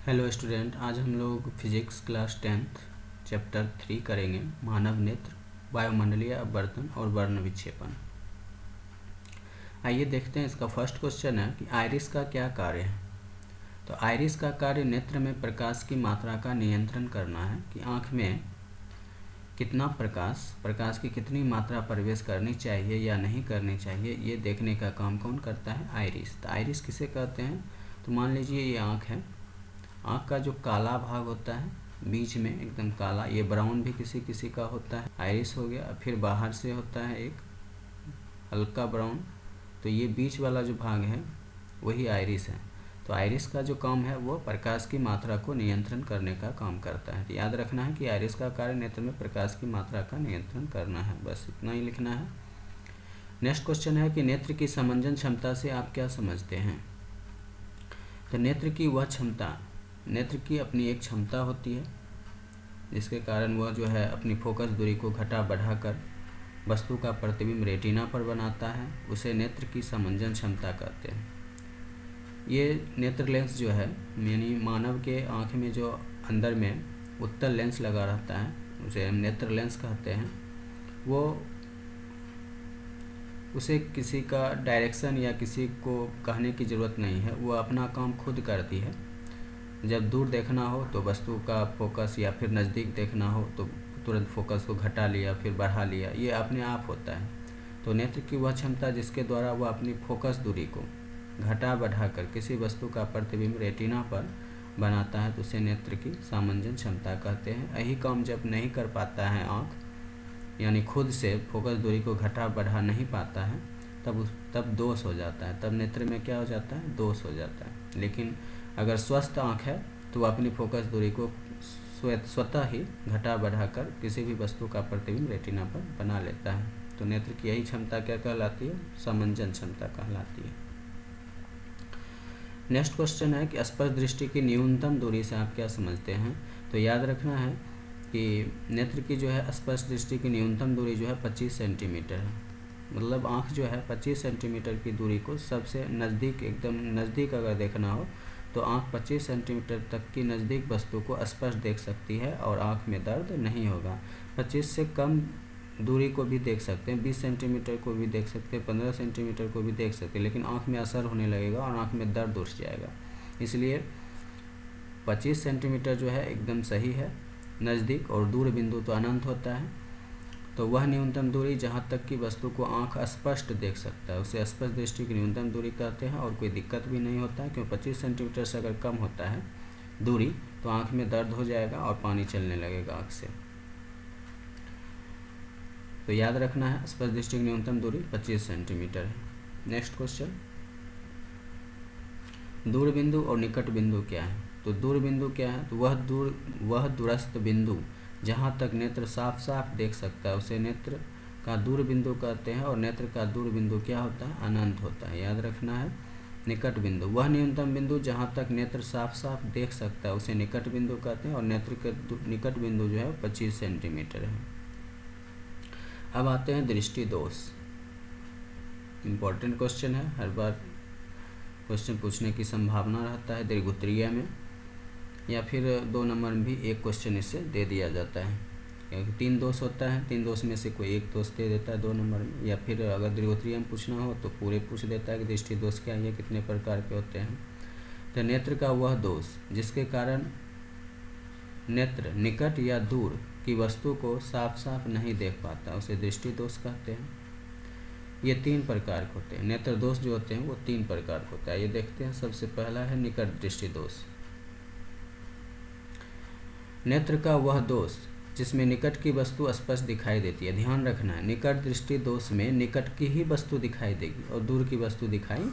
Hello student, आज हम लोग फिजिक्स क्लास 10th चैप्टर 3 करेंगे। मानव नेत्र, वायुमंडलीय अपवर्तन और वर्ण विक्षेपण। आइए देखते हैं। इसका फर्स्ट क्वेश्चन है कि आइरिस का क्या कार्य है। तो आइरिस का कार्य नेत्र में प्रकाश की मात्रा का नियंत्रण करना है कि आँख में कितना प्रकाश की कितनी मात्रा प्रवेश करनी चाहिए या नहीं करनी चाहिए, ये देखने का काम कौन करता है? आइरिस। तो आइरिस किसे कहते हैं? तो मान लीजिए ये आँख है। आँख का जो काला भाग होता है बीच में एकदम काला, ये ब्राउन भी किसी किसी का होता है, आइरिस हो गया। फिर बाहर से होता है एक हल्का ब्राउन, तो ये बीच वाला जो भाग है वही आइरिस है। तो आइरिस का जो काम है वो प्रकाश की मात्रा को नियंत्रण करने का काम करता है। तो याद रखना है कि आइरिस का कार्य नेत्र में प्रकाश की मात्रा का नियंत्रण करना है, बस इतना ही लिखना है। नेक्स्ट क्वेश्चन है कि नेत्र की समंजन क्षमता से आप क्या समझते हैं। तो नेत्र की वह क्षमता, नेत्र की अपनी एक क्षमता होती है जिसके कारण वह जो है अपनी फोकस दूरी को घटा बढ़ाकर वस्तु का प्रतिबिंब रेटिना पर बनाता है, उसे नेत्र की समंजन क्षमता कहते हैं। ये नेत्र लेंस जो है, यानी मानव के आँख में जो अंदर में उत्तल लेंस लगा रहता है उसे हम नेत्र लेंस कहते हैं। वो उसे किसी का डायरेक्शन या किसी को कहने की ज़रूरत नहीं है, वो अपना काम खुद करती है। जब दूर देखना हो तो वस्तु का फोकस, या फिर नज़दीक देखना हो तो तुरंत फोकस को घटा लिया फिर बढ़ा लिया, ये अपने आप होता है। तो नेत्र की वह क्षमता जिसके द्वारा वह अपनी फोकस दूरी को घटा बढ़ाकर किसी वस्तु का प्रतिबिंब रेटिना पर बनाता है, तो उसे नेत्र की सामंजन क्षमता कहते हैं। यही काम जब नहीं कर पाता है आँख, यानी खुद से फोकस दूरी को घटा बढ़ा नहीं पाता है, तब दोष हो जाता है, तब नेत्र में क्या हो जाता है? दोष हो जाता है। लेकिन अगर स्वस्थ आँख है तो वह अपनी फोकस दूरी को स्वतः ही घटा बढ़ाकर किसी भी वस्तु का प्रतिबिंब रेटिना पर बना लेता है। तो नेत्र की यही क्षमता क्या कहलाती है? समंजन क्षमता कहलाती है। नेक्स्ट क्वेश्चन है कि स्पर्श दृष्टि की न्यूनतम दूरी से आप क्या समझते हैं। तो याद रखना है कि नेत्र की जो है स्पर्श दृष्टि की न्यूनतम दूरी जो है 25 सेंटीमीटर है। मतलब आँख जो है 25 सेंटीमीटर की दूरी को सबसे नज़दीक, एकदम नज़दीक अगर देखना हो तो आँख 25 सेंटीमीटर तक की नज़दीक वस्तु को स्पष्ट देख सकती है और आँख में दर्द नहीं होगा। 25 से कम दूरी को भी देख सकते हैं, 20 सेंटीमीटर को भी देख सकते हैं, 15 सेंटीमीटर को भी देख सकते हैं, लेकिन आँख में असर होने लगेगा और आँख में दर्द उठ जाएगा। इसलिए 25 सेंटीमीटर जो है एकदम सही है नज़दीक, और दूर बिंदु तो अनंत होता है। तो वह न्यूनतम दूरी जहाँ तक की वस्तु को आँख स्पष्ट देख सकता है उसे स्पर्श दृष्टि की न्यूनतम दूरी कहते हैं, और कोई दिक्कत भी नहीं होता है, क्योंकि 25 सेंटीमीटर से अगर कम होता है दूरी तो आँख में दर्द हो जाएगा और पानी चलने लगेगा आँख से। तो याद रखना है स्पर्श दृष्टि की न्यूनतम दूरी 25 सेंटीमीटर है। नेक्स्ट क्वेश्चन, दूर बिंदु और निकट बिंदु क्या है। तो दूर बिंदु क्या है? तो वह दूरस्थ बिंदु जहाँ तक नेत्र साफ साफ देख सकता है उसे नेत्र का दूर बिंदु कहते हैं, और नेत्र का दूर बिंदु क्या होता है? अनंत होता है। याद रखना है। निकट बिंदु वह न्यूनतम बिंदु जहाँ तक नेत्र साफ साफ देख सकता है उसे निकट बिंदु कहते हैं, और नेत्र के निकट बिंदु जो है 25 सेंटीमीटर है। अब आते हैं दृष्टि दोष। इम्पोर्टेंट क्वेश्चन है, हर बार क्वेश्चन पूछने की संभावना रहता है दीर्घोत्तरीय में, या फिर 2 नंबर में भी एक क्वेश्चन इससे दे दिया जाता है, क्योंकि 3 दोष होता है, 3 दोष में से कोई एक दोष दे देता है 2 नंबर में, या फिर अगर दीर्घोत्तरीय में पूछना हो तो पूरे पूछ देता है कि दृष्टि दोष क्या है, कितने प्रकार के होते हैं। तो नेत्र का वह दोष जिसके कारण नेत्र निकट या दूर की वस्तु को साफ साफ नहीं देख पाता उसे दृष्टि दोष कहते हैं। ये 3 प्रकार के होते हैं। नेत्र दोष जो होते हैं वो 3 प्रकार के होता है। ये देखते हैं। सबसे पहला है निकट दृष्टि दोष। नेत्र का वह दोष जिसमें निकट की वस्तु स्पष्ट दिखाई देती है। ध्यान रखना है, निकट दृष्टि दोष में निकट की ही वस्तु दिखाई देगी और दूर की वस्तु दिखाई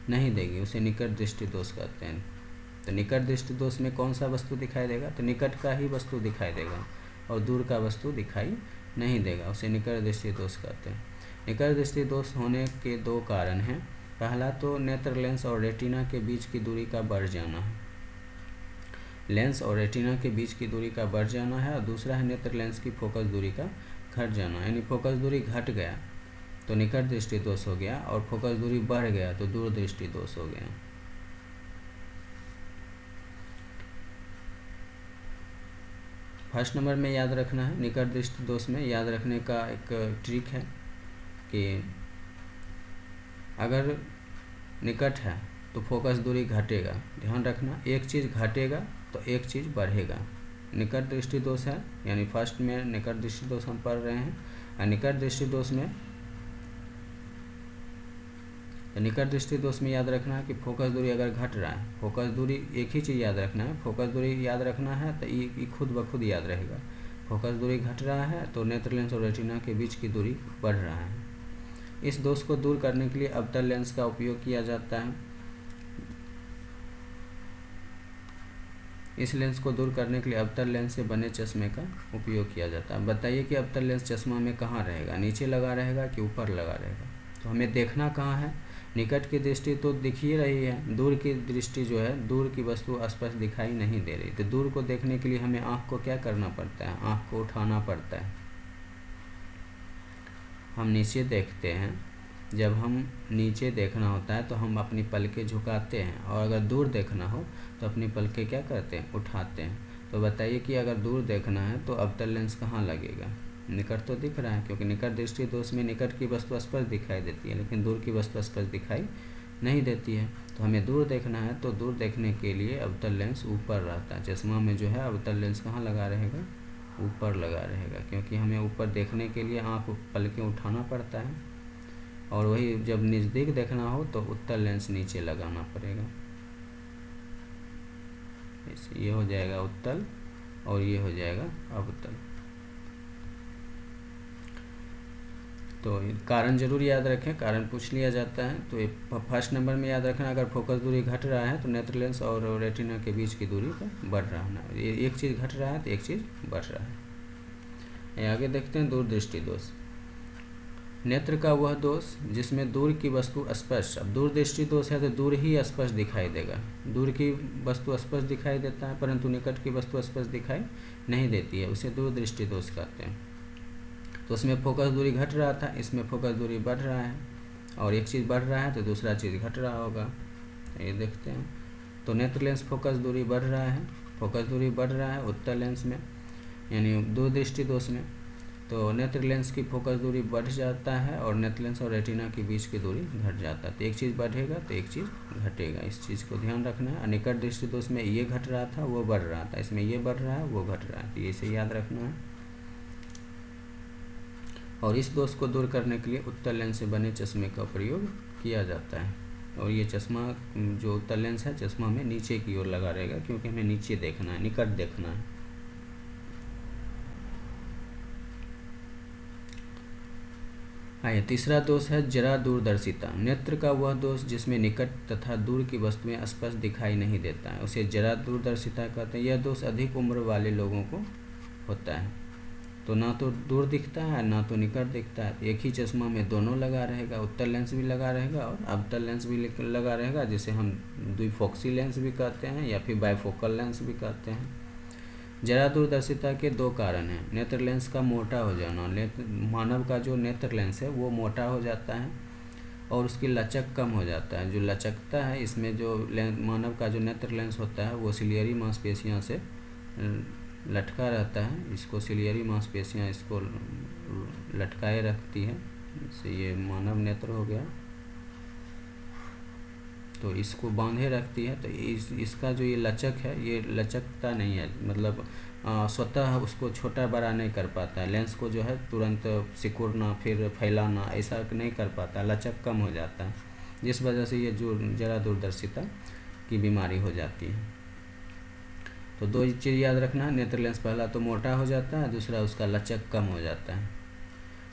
नहीं देगी, उसे निकट दृष्टि दोष कहते हैं। तो निकट दृष्टि दोष में कौन सा वस्तु दिखाई देगा? तो निकट का ही वस्तु दिखाई देगा और दूर का वस्तु दिखाई नहीं देगा, उसे निकट दृष्टि दोष कहते हैं। निकट दृष्टि दोष होने के 2 कारण हैं। पहला तो नेत्र लेंस और रेटिना के बीच की दूरी का बढ़ जाना है, लेंस और रेटिना के बीच की दूरी का बढ़ जाना है, और दूसरा है नेत्र लेंस की फोकस दूरी का घट जाना। यानी फोकस दूरी घट गया तो निकट दृष्टि दोष हो गया, और फोकस दूरी बढ़ गया तो दूर दृष्टि दोष हो गया। फर्स्ट नंबर में याद रखना है, निकट दृष्टि दोष में याद रखने का एक ट्रिक है कि अगर निकट है तो फोकस दूरी घटेगा। ध्यान रखना, एक चीज़ घटेगा तो एक चीज़ बढ़ेगा। निकट दृष्टि दोष है, यानी फर्स्ट में निकट दृष्टि दोष हम पढ़ रहे हैं। और निकट दृष्टि दोष में याद रखना है कि फोकस दूरी अगर घट रहा है, फोकस दूरी एक ही चीज़ याद रखना है, फोकस दूरी याद रखना है तो ये खुद ब खुद याद रहेगा। फोकस दूरी घट रहा है तो नेत्र लेंस और रेटिना के बीच की दूरी बढ़ रहा है। इस दोष को दूर करने के लिए अवतल लेंस का उपयोग किया जाता है। इस लेंस को दूर करने के लिए अवतल लेंस से बने चश्मे का उपयोग किया जाता है। बताइए कि अवतल लेंस चश्मा में कहाँ रहेगा, नीचे लगा रहेगा कि ऊपर लगा रहेगा। तो हमें देखना कहाँ है, निकट की दृष्टि तो दिख ही रही है, दूर की दृष्टि जो है, दूर की वस्तु स्पष्ट दिखाई नहीं दे रही। तो दूर को देखने के लिए हमें आँख को क्या करना पड़ता है, आँख को उठाना पड़ता है। हम नीचे देखते हैं, जब हम नीचे देखना होता है तो हम अपनी पलकें झुकाते हैं, और अगर दूर देखना हो तो अपनी पलकें क्या करते हैं, उठाते हैं। तो बताइए कि अगर दूर देखना है तो अवतल लेंस कहाँ लगेगा, निकट तो दिख रहा है, क्योंकि निकट दृष्टि दोष में निकट की वस्तु स्पष्ट दिखाई देती है, लेकिन दूर की वस्तु स्पष्ट दिखाई नहीं देती है। तो हमें दूर देखना है तो दूर देखने के लिए अवतल लेंस ऊपर रहता है। चश्मा में जो है अवतल लेंस कहाँ लगा रहेगा, ऊपर लगा रहेगा, क्योंकि हमें ऊपर देखने के लिए आँख पलकें उठाना पड़ता है। और वही जब नज़दीक देखना हो तो उत्तल लेंस नीचे लगाना पड़ेगा। ये हो जाएगा उत्तल और ये हो जाएगा अवतल। तो कारण जरूर याद रखें, कारण पूछ लिया जाता है। तो ये फर्स्ट नंबर में याद रखना, अगर फोकस दूरी घट रहा है तो नेत्र लेंस और रेटिना के बीच की दूरी का बढ़ रहा है। ये एक चीज़ घट रहा है तो एक चीज़ बढ़ रहा है। आगे देखते हैं दूरदृष्टि दोष। नेत्र का वह दोष जिसमें दूर की वस्तु स्पष्ट, अब दूरदृष्टि दोष है तो दूर ही स्पष्ट दिखाई देगा, दूर की वस्तु स्पष्ट दिखाई देता है परंतु निकट की वस्तु स्पष्ट दिखाई नहीं देती है, उसे दूरदृष्टि दोष कहते हैं। तो उसमें फोकस दूरी घट रहा था, इसमें फोकस दूरी बढ़ रहा है, और एक चीज़ बढ़ रहा है तो दूसरा चीज़ घट रहा होगा। ये देखते हैं। तो नेत्र लेंस फोकस दूरी बढ़ रहा है, फोकस दूरी बढ़ रहा है उत्तल लेंस में, यानी दूरदृष्टि दोष में। तो नेत्र लेंस की फोकस दूरी बढ़ जाता है और नेत्र लेंस और रेटिना के बीच की दूरी घट जाता है। तो एक चीज़ बढ़ेगा तो एक चीज़ घटेगा, इस चीज़ को ध्यान रखना है। निकट दृष्टि दोष में ये घट रहा था वो बढ़ रहा था, इसमें ये बढ़ रहा है वो घट रहा है, तो ये से याद रखना है। और इस दोष को दूर करने के लिए उत्तल लेंस से बने चश्मे का प्रयोग किया जाता है। और ये चश्मा जो उत्तल लेंस है चश्मा में नीचे की ओर लगा रहेगा, क्योंकि हमें नीचे देखना है, निकट देखना है। आइए, तीसरा दोष है जरा दूरदर्शिता। नेत्र का वह दोष जिसमें निकट तथा दूर की वस्तुएं स्पष्ट दिखाई नहीं देता है, उसे जरा दूरदर्शिता कहते हैं। यह दोष अधिक उम्र वाले लोगों को होता है। तो ना तो दूर दिखता है ना तो निकट दिखता है, एक ही चश्मा में दोनों लगा रहेगा, उत्तल लेंस भी लगा रहेगा और अवतल लेंस भी लगा रहेगा, जिसे हम द्विफोक्सी लेंस भी कहते हैं या फिर बाइफोकल लेंस भी कहते हैं। जरा दूरदर्शिता के दो कारण हैं। नेत्र लेंस का मोटा हो जाना, मानव का जो नेत्र लेंस है वो मोटा हो जाता है और उसकी लचक कम हो जाता है। जो लचकता है इसमें जो मानव का जो नेत्र लेंस होता है वो सिलियरी मांसपेशियों से लटका रहता है, इसको सिलियरी मांसपेशियाँ इसको लटकाए रखती है। जैसे ये मानव नेत्र हो गया तो इसको बांधे रखती है। तो इसका जो ये लचक है ये लचकता नहीं है, मतलब स्वतः उसको छोटा बड़ा नहीं कर पाता है। लेंस को जो है तुरंत सिकुड़ना फिर फैलाना ऐसा नहीं कर पाता, लचक कम हो जाता है, जिस वजह से ये जो जरा दूरदर्शिता की बीमारी हो जाती है। तो दो चीज़ याद रखना, नेत्र लेंस पहला तो मोटा हो जाता है, दूसरा उसका लचक कम हो जाता है।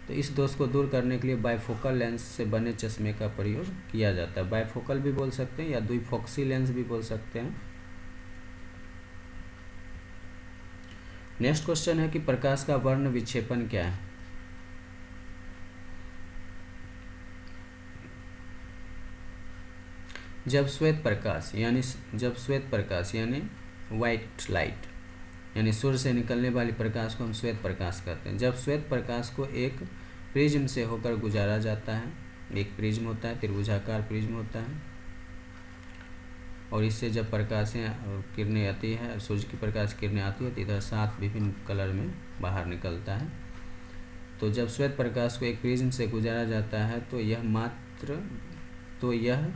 तो इस दोष को दूर करने के लिए बाइफोकल लेंस से बने चश्मे का प्रयोग किया जाता है। बाइफोकल भी बोल सकते हैं या द्विफोक्सी लेंस भी बोल सकते हैं। नेक्स्ट क्वेश्चन है कि प्रकाश का वर्ण विक्षेपण क्या है। जब श्वेत प्रकाश यानी वाइट लाइट यानी सूर्य से निकलने वाली प्रकाश को हम श्वेत प्रकाश कहते हैं। जब श्वेत प्रकाश को एक प्रिज्म से होकर गुजारा जाता है, एक प्रिज्म होता है, त्रिभुजाकार प्रिज्म होता है, और इससे जब किरणें आती है, सूर्य की प्रकाश किरणें आती है तो इधर 7 विभिन्न कलर में बाहर निकलता है। तो जब श्वेत प्रकाश को एक प्रिज्म से गुजारा जाता है तो यह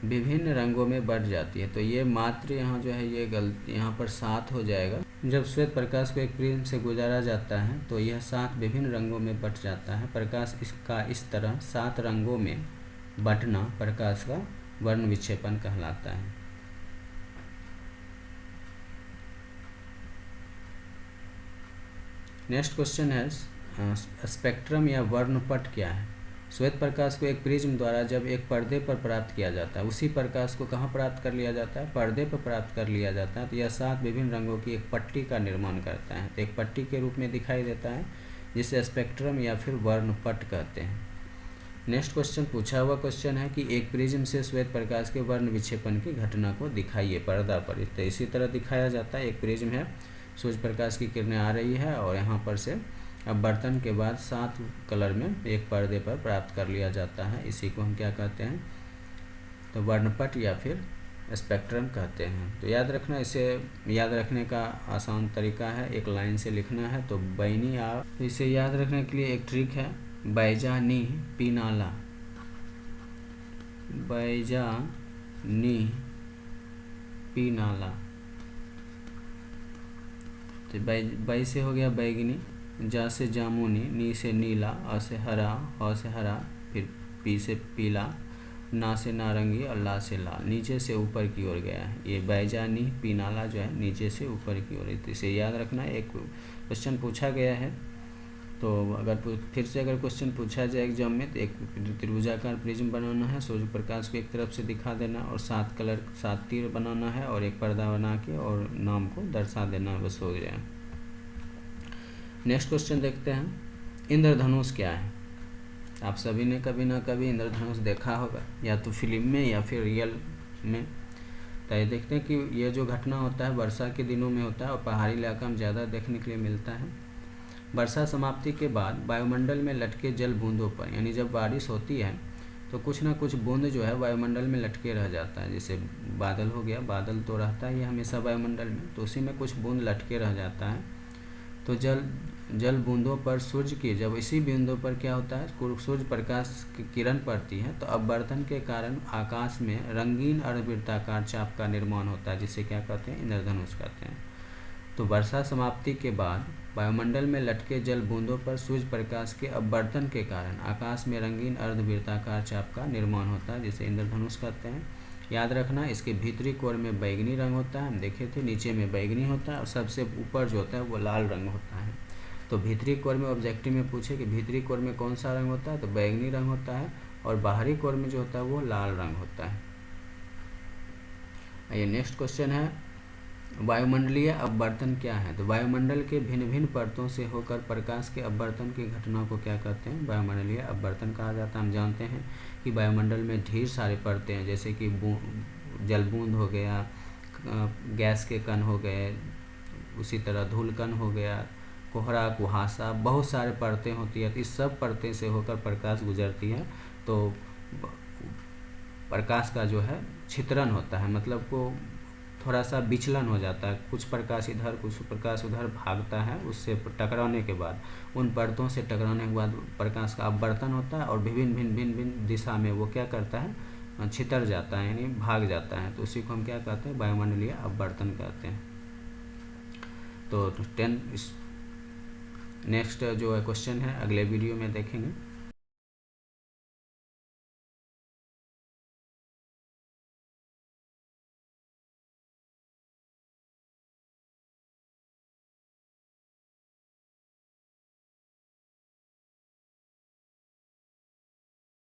विभिन्न रंगों में बढ़ जाती है। तो ये मात्र यहाँ जो है ये यहाँ पर 7 हो जाएगा। जब श्वेत प्रकाश को एक प्रिज्म से गुजारा जाता है तो यह 7 विभिन्न रंगों में बट जाता है। प्रकाश इस तरह 7 रंगों में बटना प्रकाश का वर्ण विक्षेपण कहलाता है। नेक्स्ट क्वेश्चन है स्पेक्ट्रम या वर्णपट क्या है। श्वेत प्रकाश को एक प्रिज्म द्वारा जब एक पर्दे पर प्राप्त किया जाता है, उसी प्रकाश को कहाँ प्राप्त कर लिया जाता है, पर्दे पर प्राप्त कर लिया जाता है, तो यह 7 विभिन्न रंगों की एक पट्टी का निर्माण करता है। तो एक पट्टी के रूप में दिखाई देता है जिसे स्पेक्ट्रम या फिर वर्णपट कहते हैं। नेक्स्ट क्वेश्चन पूछा हुआ क्वेश्चन है कि एक प्रिज्म से श्वेत प्रकाश के वर्ण विक्षेपण की घटना को दिखाइए पर्दा पर। तो इसी तरह दिखाया जाता है। एक प्रिज्म है, सूर्य प्रकाश की किरणें आ रही है और यहाँ पर से अपवर्तन के बाद 7 कलर में एक पर्दे पर प्राप्त कर लिया जाता है। इसी को हम क्या कहते हैं, तो वर्णपट या फिर स्पेक्ट्रम कहते हैं। तो याद रखना, इसे याद रखने का आसान तरीका है, एक लाइन से लिखना है। तो बैनी आ, तो इसे याद रखने के लिए एक ट्रिक है, बैजानी पीनाला, बैजानी पीनाला। तो बै से हो गया बैगनी, जा से जामुनी, नी से नीला, अ से हरा, ह से हरा, फिर पी से पीला, ना से नारंगी और ला से लाल। नीचे से ऊपर की ओर गया है। ये बैजानी पीनाला जो है नीचे से ऊपर की ओर है। तो इसे याद रखना है। एक क्वेश्चन पूछा गया है, तो अगर फिर से अगर क्वेश्चन पूछा जाए एग्जाम में, तो एक त्रिभुजाकार प्रिज्म बनाना है, सूर्य प्रकाश को एक तरफ से दिखा देना और 7 तीर बनाना है और एक पर्दा बना के और नाम को दर्शा देना, बस हो गया। नेक्स्ट क्वेश्चन देखते हैं, इंद्रधनुष क्या है। आप सभी ने कभी ना कभी इंद्रधनुष देखा होगा, या तो फिल्म में या फिर रियल में। तो ये देखते हैं कि ये जो घटना होता है वर्षा के दिनों में होता है और पहाड़ी इलाका में ज़्यादा देखने के लिए मिलता है। वर्षा समाप्ति के बाद वायुमंडल में लटके जल बूंदों पर, यानी जब बारिश होती है तो कुछ ना कुछ बूंद जो है वायुमंडल में लटके रह जाता है। जैसे बादल हो गया, बादल तो रहता है हमेशा वायुमंडल में, तो उसी में कुछ बूंद लटके रह जाता है। तो जल बूंदों पर सूर्य की, जब इसी बूंदों पर क्या होता है, सूर्य प्रकाश की किरण पड़ती है तो अपवर्तन के कारण आकाश में रंगीन अर्धवृत्ताकार चाप का निर्माण होता है, जिसे क्या कहते हैं, इंद्रधनुष कहते हैं। तो वर्षा समाप्ति के बाद वायुमंडल में लटके जल बूंदों पर सूर्य प्रकाश के अपवर्तन के कारण आकाश में रंगीन अर्धवृत्ताकार चाप का निर्माण होता है, जिसे इंद्रधनुष कहते हैं। याद रखना, इसके भीतरी कोर में बैगनी रंग होता है, हम देखे थे, नीचे में बैगनी होता है और सबसे ऊपर जो होता है वो लाल रंग होता है। तो भीतरी कोर में ऑब्जेक्टिव में पूछे कि भीतरी कोर में कौन सा रंग होता है, तो बैगनी रंग होता है, और बाहरी कोर में जो होता है वो लाल रंग होता है। ये नेक्स्ट क्वेश्चन है, वायुमंडलीय अपवर्तन क्या है। तो वायुमंडल के भिन्न भिन्न परतों से होकर प्रकाश के अपवर्तन की घटना को क्या कहते हैं, वायुमंडलीय अपवर्तन कहा जाता है। हम जानते हैं कि वायुमंडल में ढेर सारे परतें हैं, जैसे कि जल बूंद हो गया, गैस के कण हो गए, उसी तरह धूल कण हो गया, कोहरा, कुहासा, बहुत सारे परतें होती है। इस सब परतें से होकर प्रकाश गुजरती है, तो प्रकाश का जो है छितरन होता है, मतलब को थोड़ा सा विचलन हो जाता है, कुछ प्रकाश इधर कुछ प्रकाश उधर भागता है। उससे टकराने के बाद, उन परतों से टकराने के बाद प्रकाश का अपवर्तन होता है और भिन्न दिशा में वो क्या करता है, छितर जाता है, यानी भाग जाता है। तो उसी को हम क्या कहते हैं, वायुमंडलीय अपवर्तन कहते हैं। तो नेक्स्ट जो है क्वेश्चन है अगले वीडियो में देखेंगे।